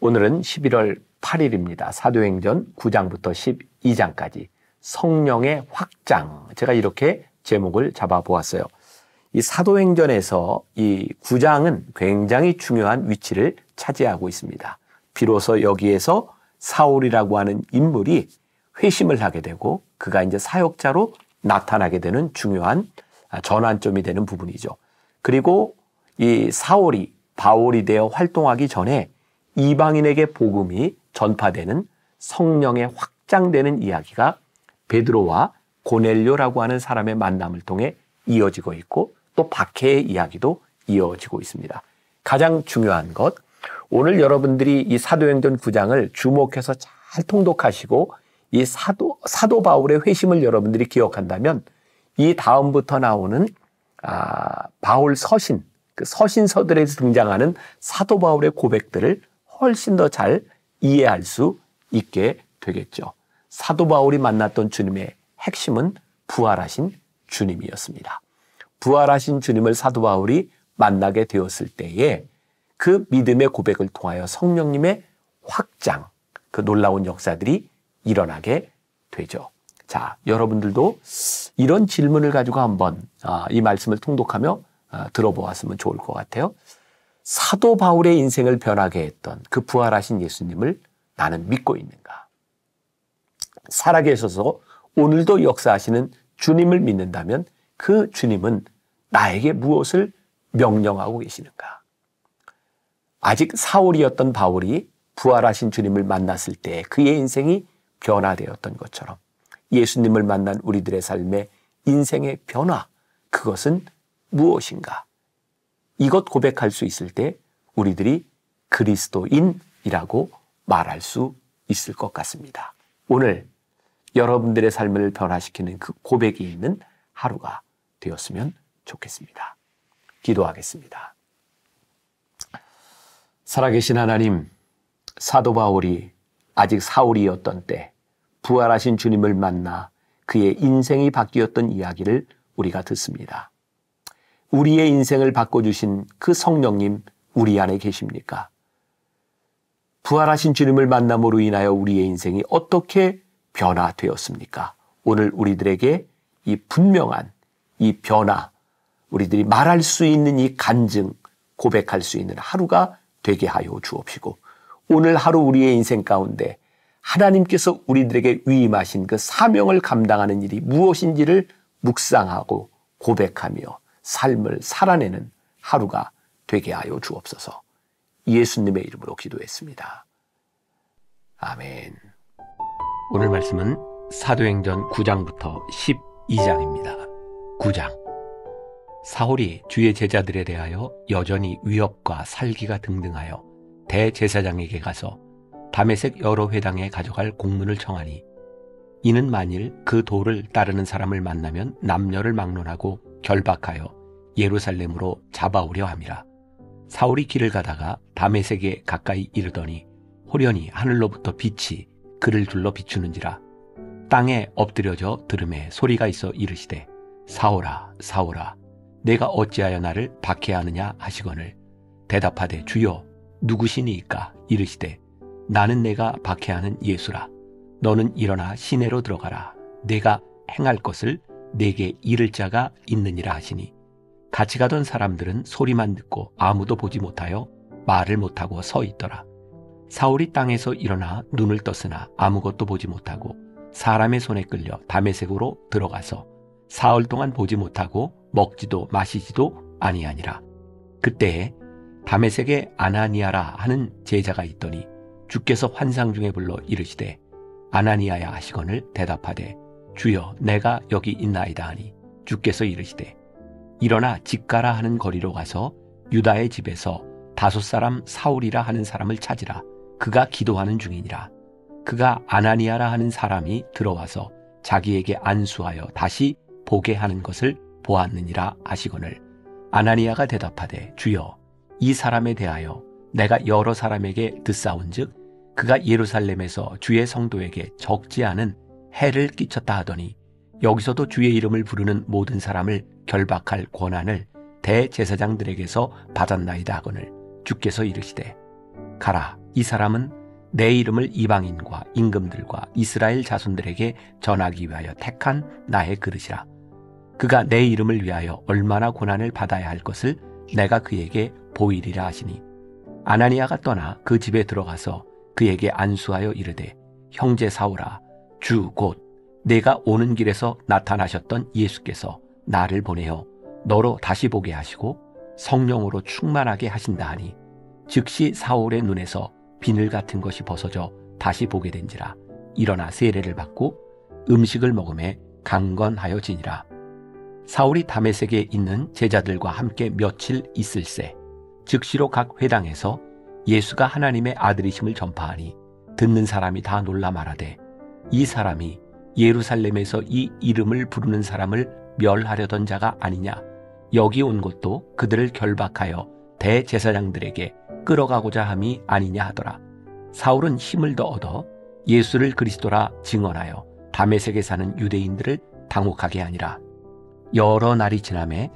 오늘은 11월 8일입니다. 사도행전 9장부터 12장까지 성령의 확장, 제가 이렇게 제목을 잡아보았어요. 이 사도행전에서 이 9장은 굉장히 중요한 위치를 차지하고 있습니다. 비로소 여기에서 사울이라고 하는 인물이 회심을 하게 되고 그가 이제 사역자로 나타나게 되는 중요한 전환점이 되는 부분이죠. 그리고 이 사울이 바울이 되어 활동하기 전에 이방인에게 복음이 전파되는 성령의 확장되는 이야기가 베드로와 고넬료라고 하는 사람의 만남을 통해 이어지고 있고 또 박해의 이야기도 이어지고 있습니다. 가장 중요한 것, 오늘 여러분들이 이 사도행전 9장을 주목해서 잘 통독하시고 이 사도 바울의 회심을 여러분들이 기억한다면 이 다음부터 나오는 바울 서신, 그 서신서들에서 등장하는 사도 바울의 고백들을 훨씬 더 잘 이해할 수 있게 되겠죠. 사도 바울이 만났던 주님의 핵심은 부활하신 주님이었습니다. 부활하신 주님을 사도 바울이 만나게 되었을 때에 그 믿음의 고백을 통하여 성령님의 확장, 그 놀라운 역사들이 일어나게 되죠. 자, 여러분들도 이런 질문을 가지고 한번 이 말씀을 통독하며 들어보았으면 좋을 것 같아요. 사도 바울의 인생을 변하게 했던 그 부활하신 예수님을 나는 믿고 있는가? 살아계셔서 오늘도 역사하시는 주님을 믿는다면 그 주님은 나에게 무엇을 명령하고 계시는가? 아직 사울이었던 바울이 부활하신 주님을 만났을 때 그의 인생이 변화되었던 것처럼 예수님을 만난 우리들의 삶의 인생의 변화, 그것은 무엇인가? 이것 고백할 수 있을 때 우리들이 그리스도인이라고 말할 수 있을 것 같습니다. 오늘 여러분들의 삶을 변화시키는 그 고백이 있는 하루가 되었으면 좋겠습니다. 기도하겠습니다. 살아계신 하나님, 사도 바울이 아직 사울이었던 때 부활하신 주님을 만나 그의 인생이 바뀌었던 이야기를 우리가 듣습니다. 우리의 인생을 바꿔주신 그 성령님 우리 안에 계십니까? 부활하신 주님을 만남으로 인하여 우리의 인생이 어떻게 변화되었습니까? 오늘 우리들에게 이 분명한 이 변화, 우리들이 말할 수 있는 이 간증, 고백할 수 있는 하루가 되게 하여 주옵시고 오늘 하루 우리의 인생 가운데 하나님께서 우리들에게 위임하신 그 사명을 감당하는 일이 무엇인지를 묵상하고 고백하며 삶을 살아내는 하루가 되게 하여 주옵소서. 예수님의 이름으로 기도했습니다. 아멘. 오늘 말씀은 사도행전 9장부터 12장입니다. 9장. 사울이 주의 제자들에 대하여 여전히 위협과 살기가 등등하여 대제사장에게 가서 다메섹 여러 회당에 가져갈 공문을 청하니 이는 만일 그 도를 따르는 사람을 만나면 남녀를 막론하고 결박하여 예루살렘으로 잡아오려 함이라. 사울이 길을 가다가 다메섹에 가까이 이르더니 호련히 하늘로부터 빛이 그를 둘러 비추는지라. 땅에 엎드려져 들음에 소리가 있어 이르시되 사울아 사울아 내가 어찌하여 나를 박해하느냐 하시거늘 대답하되 주여 누구시니이까? 이르시되 나는 내가 박해하는 예수라. 너는 일어나 시내로 들어가라. 내가 행할 것을 내게 이를 자가 있느니라 하시니 같이 가던 사람들은 소리만 듣고 아무도 보지 못하여 말을 못하고 서 있더라. 사울이 땅에서 일어나 눈을 떴으나 아무것도 보지 못하고 사람의 손에 끌려 다메섹으로 들어가서 사흘 동안 보지 못하고 먹지도 마시지도 아니하니라. 그때에 다메섹에 아나니아라 하는 제자가 있더니 주께서 환상 중에 불러 이르시되 아나니아야 하시거늘 대답하되 주여 내가 여기 있나이다 하니 주께서 이르시되 일어나 집가라 하는 거리로 가서 유다의 집에서 5 사울이라 하는 사람을 찾으라. 그가 기도하는 중이니라. 그가 아나니아라 하는 사람이 들어와서 자기에게 안수하여 다시 보게 하는 것을 보았느니라 하시거늘 아나니아가 대답하되 주여 이 사람에 대하여 내가 여러 사람에게 듣사온즉 그가 예루살렘에서 주의 성도에게 적지 않은 해를 끼쳤다 하더니 여기서도 주의 이름을 부르는 모든 사람을 결박할 권한을 대제사장들에게서 받았나이다 하거늘 주께서 이르시되 가라, 이 사람은 내 이름을 이방인과 임금들과 이스라엘 자손들에게 전하기 위하여 택한 나의 그릇이라. 그가 내 이름을 위하여 얼마나 고난을 받아야 할 것을 내가 그에게 보이리라 하시니, 아나니아가 떠나 그 집에 들어가서 그에게 안수하여 이르되, 형제 사울아, 주 곧 내가 오는 길에서 나타나셨던 예수께서 나를 보내어 너로 다시 보게 하시고 성령으로 충만하게 하신다 하니, 즉시 사울의 눈에서 비늘 같은 것이 벗어져 다시 보게 된지라. 일어나 세례를 받고 음식을 먹음에 강건하여 지니라. 사울이 다메섹에 있는 제자들과 함께 며칠 있을새 즉시로 각 회당에서 예수가 하나님의 아들이심을 전파하니, 듣는 사람이 다 놀라 말하되, 이 사람이 예루살렘에서 이 이름을 부르는 사람을 멸하려던 자가 아니냐. 여기 온 것도 그들을 결박하여 대제사장들에게 끌어가고자 함이 아니냐 하더라. 사울은 힘을 더 얻어 예수를 그리스도라 증언하여 다메섹에 사는 유대인들을 당혹하게 하니라. 여러 날이 지나매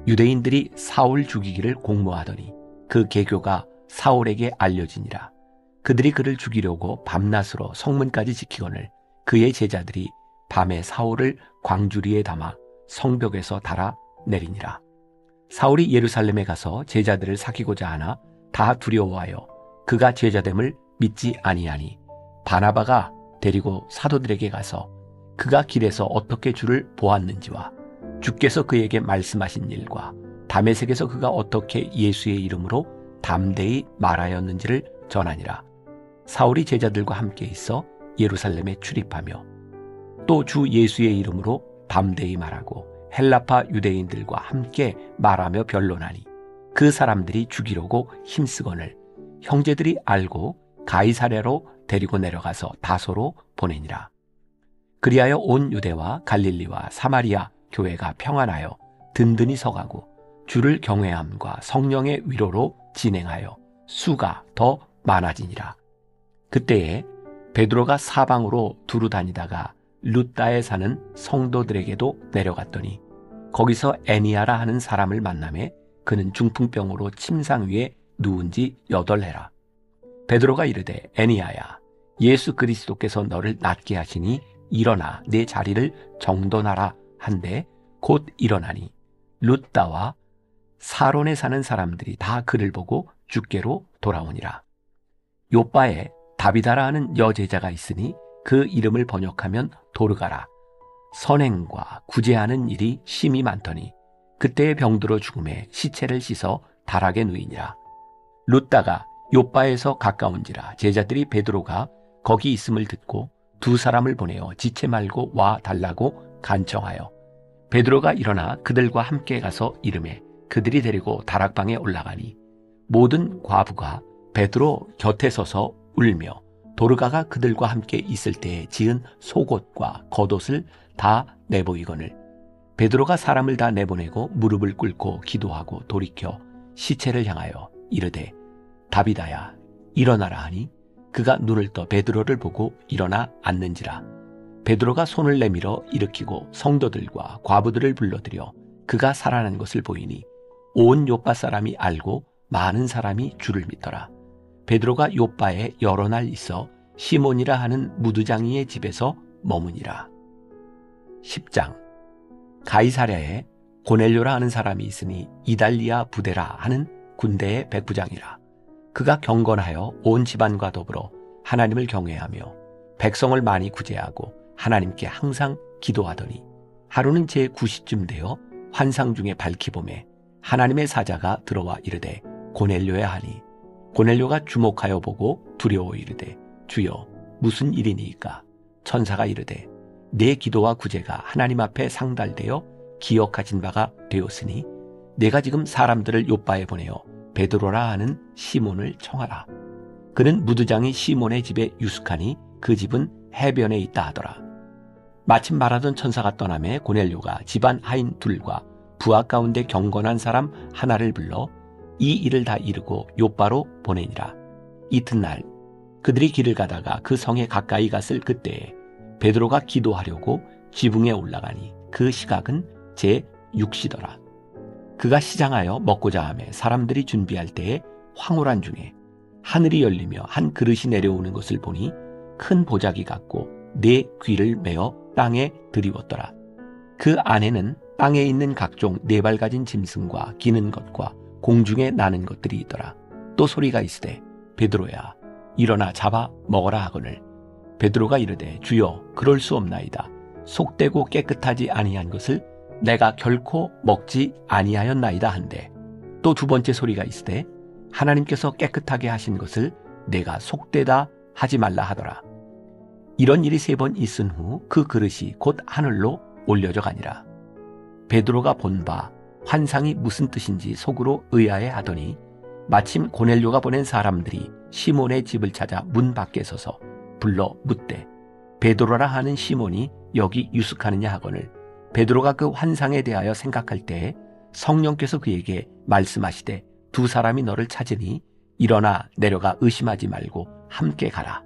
유대인들이 사울 죽이기를 공모하더니 그 계교가 사울에게 알려지니라. 그들이 그를 죽이려고 밤낮으로 성문까지 지키거늘 그의 제자들이 밤에 사울을 광주리에 담아 성벽에서 달아 내리니라. 사울이 예루살렘에 가서 제자들을 사귀고자 하나 다 두려워하여 그가 제자됨을 믿지 아니하니, 바나바가 데리고 사도들에게 가서 그가 길에서 어떻게 주를 보았는지와 주께서 그에게 말씀하신 일과 다메섹에서 그가 어떻게 예수의 이름으로 담대히 말하였는지를 전하니라. 사울이 제자들과 함께 있어 예루살렘에 출입하며 또 주 예수의 이름으로 담대히 말하고 헬라파 유대인들과 함께 말하며 변론하니, 그 사람들이 죽이려고 힘쓰거늘 형제들이 알고 가이사랴로 데리고 내려가서 다소로 보내니라. 그리하여 온 유대와 갈릴리와 사마리아 교회가 평안하여 든든히 서가고 주를 경외함과 성령의 위로로 진행하여 수가 더 많아지니라. 그때에 베드로가 사방으로 두루 다니다가 룻다에 사는 성도들에게도 내려갔더니 거기서 애니아라 하는 사람을 만나매 그는 중풍병으로 침상 위에 누운 지 8해라. 베드로가 이르되, 애니아야, 예수 그리스도께서 너를 낫게 하시니 일어나 내 자리를 정돈하라 한데 곧 일어나니, 룻다와 사론에 사는 사람들이 다 그를 보고 주께로 돌아오니라. 요빠에 다비다라 하는 여제자가 있으니 그 이름을 번역하면 도르가라. 선행과 구제하는 일이 심히 많더니 그때에 병들어 죽음에 시체를 씻어 다락에 누이니라. 룻다가 요빠에서 가까운지라 제자들이 베드로가 거기 있음을 듣고 2 사람을 보내어 지체 말고 와 달라고 간청하여 베드로가 일어나 그들과 함께 가서 이르매 그들이 데리고 다락방에 올라가니, 모든 과부가 베드로 곁에 서서 울며 도르가가 그들과 함께 있을 때에 지은 속옷과 겉옷을 다 내보이거늘 베드로가 사람을 다 내보내고 무릎을 꿇고 기도하고 돌이켜 시체를 향하여 이르되, 다비다야, 일어나라 하니 그가 눈을 떠 베드로를 보고 일어나 앉는지라. 베드로가 손을 내밀어 일으키고 성도들과 과부들을 불러들여 그가 살아난 것을 보이니 온 요빠 사람이 알고 많은 사람이 주를 믿더라. 베드로가 요빠에 여러 날 있어 시몬이라 하는 무두장이의 집에서 머무니라. 10장. 가이사랴에 고넬료라 하는 사람이 있으니 이달리아 부대라 하는 군대의 백부장이라. 그가 경건하여 온 집안과 더불어 하나님을 경외하며 백성을 많이 구제하고 하나님께 항상 기도하더니, 하루는 제9시쯤 되어 환상 중에 밝히 보매 하나님의 사자가 들어와 이르되, 고넬료야 하니, 고넬료가 주목하여 보고 두려워 이르되, 주여 무슨 일이니이까? 천사가 이르되, 내 기도와 구제가 하나님 앞에 상달되어 기억하신 바가 되었으니 내가 지금 사람들을 요빠에 보내어 베드로라 하는 시몬을 청하라. 그는 무두장이 시몬의 집에 유숙하니 그 집은 해변에 있다 하더라. 마침 말하던 천사가 떠나매 고넬료가 집안 하인 2과 부하 가운데 경건한 사람 하나를 불러 이 일을 다 이루고 요빠로 보내니라. 이튿날 그들이 길을 가다가 그 성에 가까이 갔을 그때에 베드로가 기도하려고 지붕에 올라가니 그 시각은 제6시더라. 그가 시장하여 먹고자 하며 사람들이 준비할 때에 황홀한 중에 하늘이 열리며 한 그릇이 내려오는 것을 보니 큰 보자기 같고 네 귀를 메어 땅에 들이웠더라. 그 안에는 땅에 있는 각종 네 발 가진 짐승과 기는 것과 공중에 나는 것들이 있더라. 또 소리가 있으되 베드로야 일어나 잡아 먹어라 하거늘 베드로가 이르되 주여 그럴 수 없나이다. 속되고 깨끗하지 아니한 것을 내가 결코 먹지 아니하였나이다 한데 또 두 번째 소리가 있으되 하나님께서 깨끗하게 하신 것을 내가 속되다 하지 말라 하더라. 이런 일이 3번 있은 후 그 그릇이 곧 하늘로 올려져 가니라. 베드로가 본 바 환상이 무슨 뜻인지 속으로 의아해 하더니 마침 고넬료가 보낸 사람들이 시몬의 집을 찾아 문 밖에 서서 불러 묻되 베드로라 하는 시몬이 여기 유숙하느냐 하거늘 베드로가 그 환상에 대하여 생각할 때에 성령께서 그에게 말씀하시되 두 사람이 너를 찾으니 일어나 내려가 의심하지 말고 함께 가라.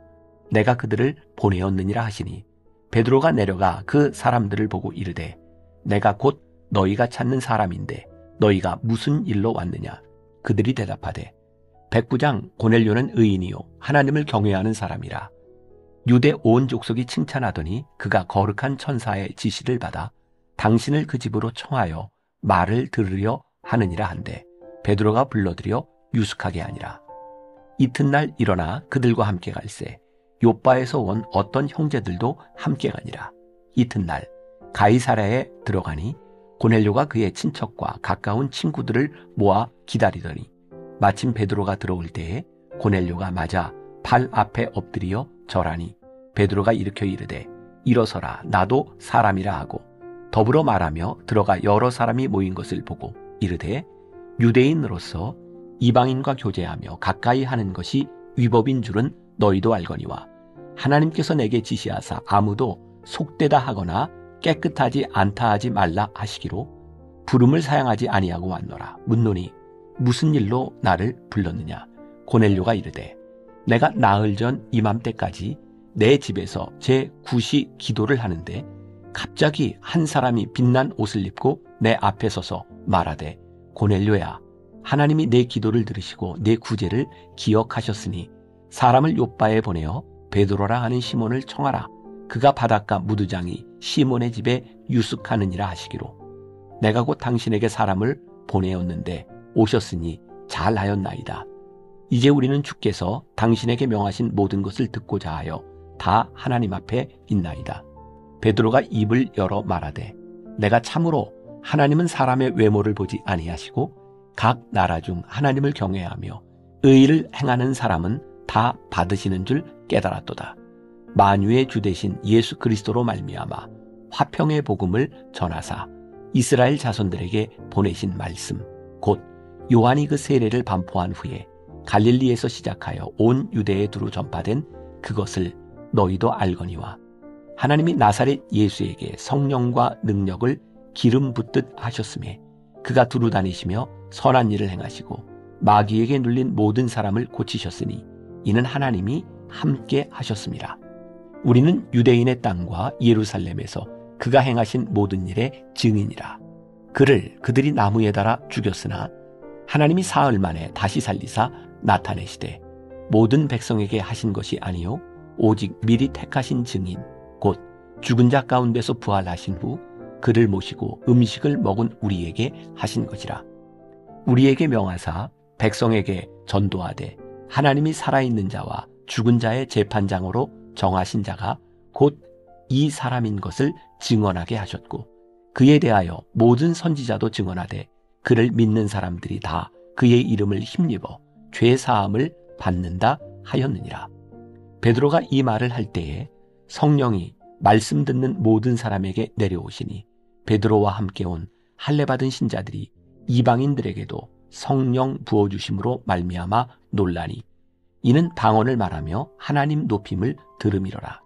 내가 그들을 보내었느니라 하시니 베드로가 내려가 그 사람들을 보고 이르되 내가 곧 너희가 찾는 사람인데 너희가 무슨 일로 왔느냐. 그들이 대답하되 백부장 고넬료는 의인이요 하나님을 경외하는 사람이라. 유대 온 족속이 칭찬하더니 그가 거룩한 천사의 지시를 받아 당신을 그 집으로 청하여 말을 들으려 하느니라 한데 베드로가 불러들여 유숙하게 하니라. 이튿날 일어나 그들과 함께 갈새 요빠에서 온 어떤 형제들도 함께 가니라. 이튿날 가이사랴에 들어가니 고넬료가 그의 친척과 가까운 친구들을 모아 기다리더니 마침 베드로가 들어올 때에 고넬료가 맞아 발 앞에 엎드려 절하니 베드로가 일으켜 이르되 일어서라 나도 사람이라 하고 더불어 말하며 들어가 여러 사람이 모인 것을 보고 이르되 유대인으로서 이방인과 교제하며 가까이 하는 것이 위법인 줄은 너희도 알거니와 하나님께서 내게 지시하사 아무도 속되다 하거나 깨끗하지 않다 하지 말라 하시기로 부름을 사양하지 아니하고 왔노라. 묻노니 무슨 일로 나를 불렀느냐. 고넬료가 이르되 내가 나흘 전 이맘때까지 내 집에서 제 구시 기도를 하는데 갑자기 한 사람이 빛난 옷을 입고 내 앞에 서서 말하되 고넬료야 하나님이 내 기도를 들으시고 내 구제를 기억하셨으니 사람을 요빠에 보내어 베드로라 하는 시몬을 청하라. 그가 바닷가 무두장이 시몬의 집에 유숙하느니라 하시기로 내가 곧 당신에게 사람을 보내었는데 오셨으니 잘하였나이다. 이제 우리는 주께서 당신에게 명하신 모든 것을 듣고자 하여 다 하나님 앞에 있나이다. 베드로가 입을 열어 말하되 내가 참으로 하나님은 사람의 외모를 보지 아니하시고 각 나라 중 하나님을 경외하며 의를 행하는 사람은 다 받으시는 줄 깨달았도다. 만유의 주 되신 예수 그리스도로 말미암아 화평의 복음을 전하사 이스라엘 자손들에게 보내신 말씀 곧 요한이 그 세례를 반포한 후에 갈릴리에서 시작하여 온 유대에 두루 전파된 그것을 너희도 알거니와 하나님이 나사렛 예수에게 성령과 능력을 기름 붓듯 하셨음에 그가 두루 다니시며 선한 일을 행하시고 마귀에게 눌린 모든 사람을 고치셨으니 이는 하나님이 함께 하셨습니다. 우리는 유대인의 땅과 예루살렘에서 그가 행하신 모든 일의 증인이라. 그를 그들이 나무에 달아 죽였으나 하나님이 사흘 만에 다시 살리사 나타내시되 모든 백성에게 하신 것이 아니요 오직 미리 택하신 증인 곧 죽은 자 가운데서 부활하신 후 그를 모시고 음식을 먹은 우리에게 하신 것이라. 우리에게 명하사 백성에게 전도하되 하나님이 살아있는 자와 죽은 자의 재판장으로 정하신 자가 곧 이 사람인 것을 증언하게 하셨고 그에 대하여 모든 선지자도 증언하되 그를 믿는 사람들이 다 그의 이름을 힘입어 죄 사함을 받는다 하였느니라. 베드로가 이 말을 할 때에 성령이 말씀 듣는 모든 사람에게 내려오시니 베드로와 함께 온 할례 받은 신자들이 이방인들에게도 성령 부어주심으로 말미암아 놀라니 이는 방언을 말하며 하나님 높임을 들음이로라.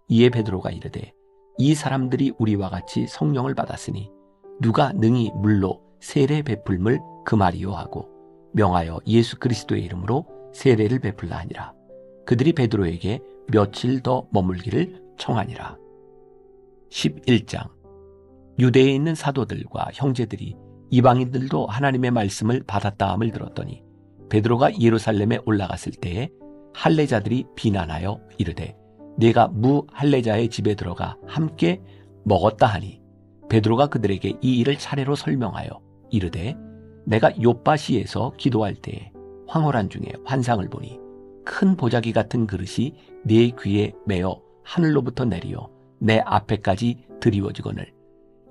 이에 베드로가 이르되 이 사람들이 우리와 같이 성령을 받았으니 누가 능히 물로 세례 베풀물 그 말이요 하고 명하여 예수 그리스도의 이름으로 세례를 베풀라 하니라. 그들이 베드로에게 며칠 더 머물기를 청하니라. 11장. 유대에 있는 사도들과 형제들이 이방인들도 하나님의 말씀을 받았다함을 들었더니 베드로가 예루살렘에 올라갔을 때에 할례자들이 비난하여 이르되 네가 무할례자의 집에 들어가 함께 먹었다 하니 베드로가 그들에게 이 일을 차례로 설명하여 이르되 내가 요빠시에서 기도할 때에 황홀한 중에 환상을 보니 큰 보자기 같은 그릇이 네 귀에 매어 하늘로부터 내리어 내 앞에까지 드리워지거늘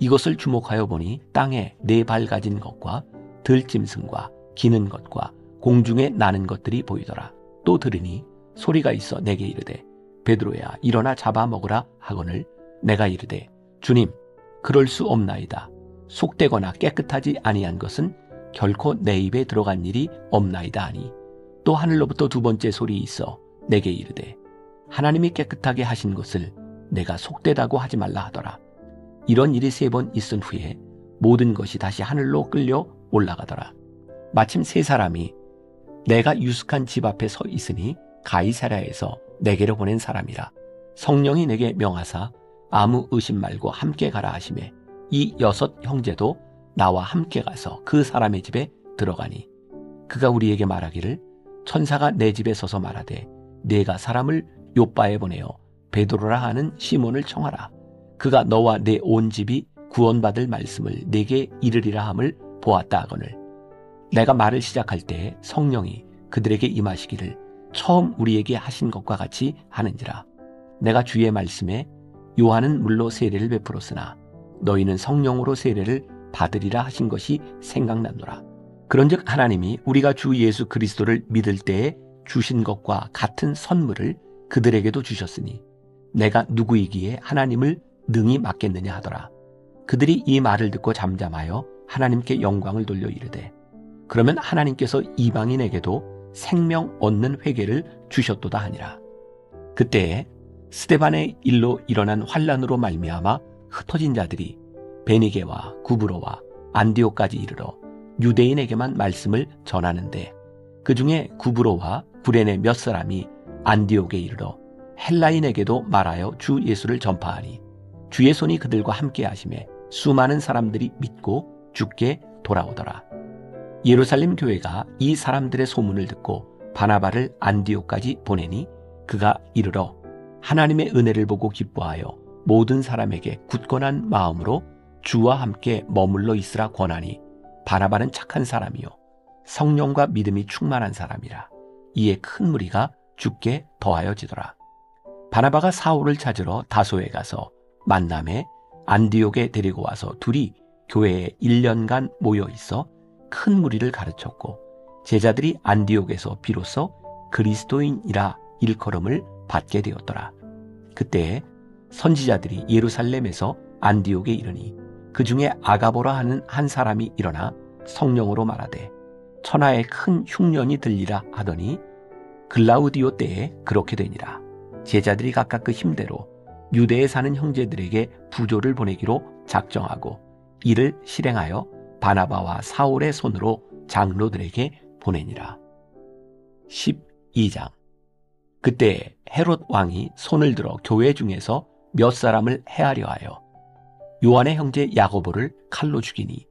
이것을 주목하여 보니 땅에 네 발 가진 것과 들짐승과 기는 것과 공중에 나는 것들이 보이더라. 또 들으니 소리가 있어 내게 이르되 베드로야 일어나 잡아 먹으라 하거늘 내가 이르되 주님 그럴 수 없나이다. 속되거나 깨끗하지 아니한 것은 결코 내 입에 들어간 일이 없나이다 하니 또 하늘로부터 두 번째 소리 있어 내게 이르되 하나님이 깨끗하게 하신 것을 내가 속되다고 하지 말라 하더라. 이런 일이 3번 있은 후에 모든 것이 다시 하늘로 끌려 올라가더라. 마침 3사람이 내가 유숙한 집 앞에 서 있으니 가이사랴에서 내게로 보낸 사람이라. 성령이 내게 명하사 아무 의심 말고 함께 가라 하시매 이 6 형제도 나와 함께 가서 그 사람의 집에 들어가니 그가 우리에게 말하기를 천사가 내 집에 서서 말하되 네가 사람을 요빠에 보내어 베드로라 하는 시몬을 청하라. 그가 너와 내 온 집이 구원받을 말씀을 내게 이르리라 함을 보았다 하거늘 내가 말을 시작할 때 성령이 그들에게 임하시기를 처음 우리에게 하신 것과 같이 하는지라. 내가 주의 말씀에 요한은 물로 세례를 베풀었으나 너희는 성령으로 세례를 받으리라 하신 것이 생각나노라. 그런즉 하나님이 우리가 주 예수 그리스도를 믿을 때에 주신 것과 같은 선물을 그들에게도 주셨으니 내가 누구이기에 하나님을 능히 맡겠느냐 하더라. 그들이 이 말을 듣고 잠잠하여 하나님께 영광을 돌려 이르되 그러면 하나님께서 이방인에게도 생명 얻는 회개를 주셨도다 하니라. 그때에 스데반의 일로 일어난 환란으로 말미암아 흩어진 자들이 베니게와 구브로와 안디옥까지 이르러 유대인에게만 말씀을 전하는데 그 중에 구브로와 구레네 몇 사람이 안디옥에 이르러 헬라인에게도 말하여 주 예수를 전파하니 주의 손이 그들과 함께 하심에 수많은 사람들이 믿고 주께 돌아오더라. 예루살렘 교회가 이 사람들의 소문을 듣고 바나바를 안디옥까지 보내니 그가 이르러 하나님의 은혜를 보고 기뻐하여 모든 사람에게 굳건한 마음으로 주와 함께 머물러 있으라 권하니 바나바는 착한 사람이요 성령과 믿음이 충만한 사람이라. 이에 큰 무리가 주께 더하여지더라. 바나바가 사울을 찾으러 다소에 가서 만남에 안디옥에 데리고 와서 둘이 교회에 1년간 모여 있어 큰 무리를 가르쳤고 제자들이 안디옥에서 비로소 그리스도인이라 일컬음을 받게 되었더라. 그때에 선지자들이 예루살렘에서 안디옥에 이르니 그 중에 아가보라 하는 한 사람이 일어나 성령으로 말하되 천하에 큰 흉년이 들리라 하더니 글라우디오 때에 그렇게 되니라. 제자들이 각각 그 힘대로 유대에 사는 형제들에게 부조를 보내기로 작정하고 이를 실행하여 바나바와 사울의 손으로 장로들에게 보내니라. 12장. 그때 헤롯 왕이 손을 들어 교회 중에서 몇 사람을 해하려 하여 요한의 형제 야고보를 칼로 죽이니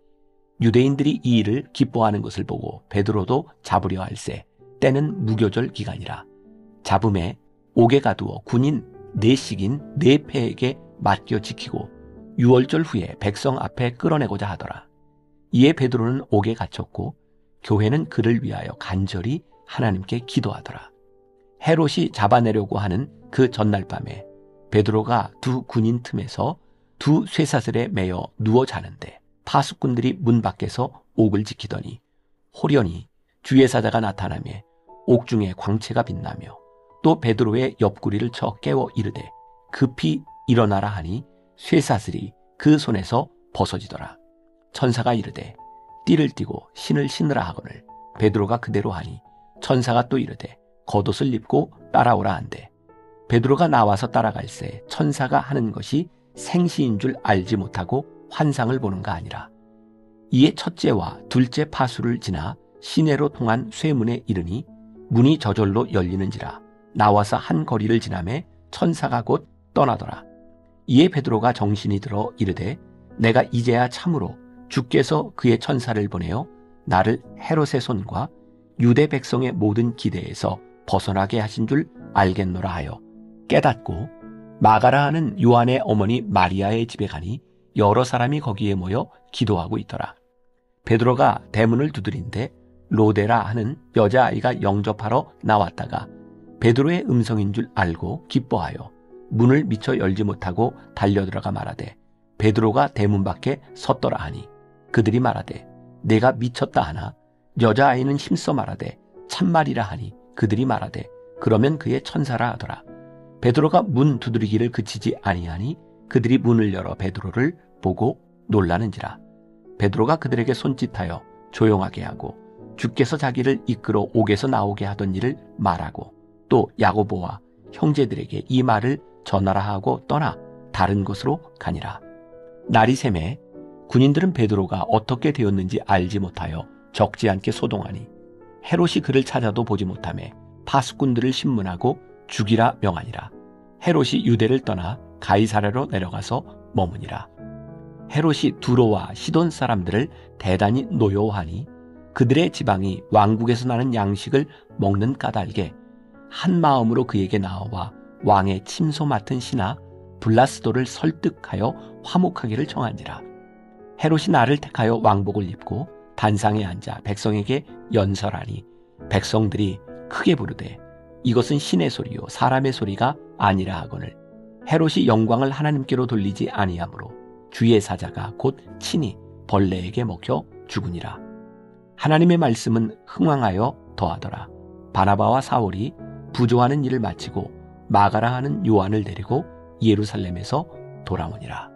유대인들이 이 일을 기뻐하는 것을 보고 베드로도 잡으려 할세 때는 무교절 기간이라. 잡음에 옥에 가두어 군인 4씩인 4패에게 맡겨 지키고 6월절 후에 백성 앞에 끌어내고자 하더라. 이에 베드로는 옥에 갇혔고 교회는 그를 위하여 간절히 하나님께 기도하더라. 헤롯이 잡아내려고 하는 그 전날 밤에 베드로가 두 군인 틈에서 두 쇠사슬에 매여 누워 자는데 파수꾼들이 문 밖에서 옥을 지키더니 호련히 주의 사자가 나타나며 옥중에 광채가 빛나며 또 베드로의 옆구리를 쳐 깨워 이르되 급히 일어나라 하니 쇠사슬이 그 손에서 벗어지더라. 천사가 이르되 띠를 띠고 신을 신으라 하거늘 베드로가 그대로 하니 천사가 또 이르되 겉옷을 입고 따라오라 한대 베드로가 나와서 따라갈새 천사가 하는 것이 생시인 줄 알지 못하고 환상을 보는가 아니라. 이에 첫째와 둘째 파수를 지나 시내로 통한 쇠문에 이르니 문이 저절로 열리는지라. 나와서 한 거리를 지나매 천사가 곧 떠나더라. 이에 베드로가 정신이 들어 이르되 내가 이제야 참으로 주께서 그의 천사를 보내어 나를 헤롯의 손과 유대 백성의 모든 기대에서 벗어나게 하신 줄 알겠노라 하여 깨닫고 마가라 하는 요한의 어머니 마리아의 집에 가니 여러 사람이 거기에 모여 기도하고 있더라. 베드로가 대문을 두드린데 로데라 하는 여자아이가 영접하러 나왔다가 베드로의 음성인 줄 알고 기뻐하여 문을 미처 열지 못하고 달려들어가 말하되 베드로가 대문 밖에 섰더라 하니 그들이 말하되 내가 미쳤다 하나 여자아이는 힘써 말하되 참말이라 하니 그들이 말하되 그러면 그의 천사라 하더라. 베드로가 문 두드리기를 그치지 아니하니 그들이 문을 열어 베드로를 보고 놀라는지라. 베드로가 그들에게 손짓하여 조용하게 하고 주께서 자기를 이끌어 옥에서 나오게 하던 일을 말하고 또 야고보와 형제들에게 이 말을 전하라 하고 떠나 다른 곳으로 가니라. 날이 새매 군인들은 베드로가 어떻게 되었는지 알지 못하여 적지 않게 소동하니 헤롯이 그를 찾아도 보지 못하며 파수꾼들을 신문하고 죽이라 명하니라. 헤롯이 유대를 떠나 가이사랴로 내려가서 머무니라. 헤롯이 두로와 시돈 사람들을 대단히 노여워하니 그들의 지방이 왕국에서 나는 양식을 먹는 까닭에 한 마음으로 그에게 나와 왕의 침소 맡은 신하 블라스도를 설득하여 화목하기를 정하니라. 헤롯이 나를 택하여 왕복을 입고 단상에 앉아 백성에게 연설하니 백성들이 크게 부르되 이것은 신의 소리요 사람의 소리가 아니라 하거늘 헤롯이 영광을 하나님께로 돌리지 아니하므로 주의 사자가 곧 친히 벌레에게 먹혀 죽으니라. 하나님의 말씀은 흥왕하여 더하더라. 바나바와 사울이 부조하는 일을 마치고 마가라 하는 요한을 데리고 예루살렘에서 돌아오니라.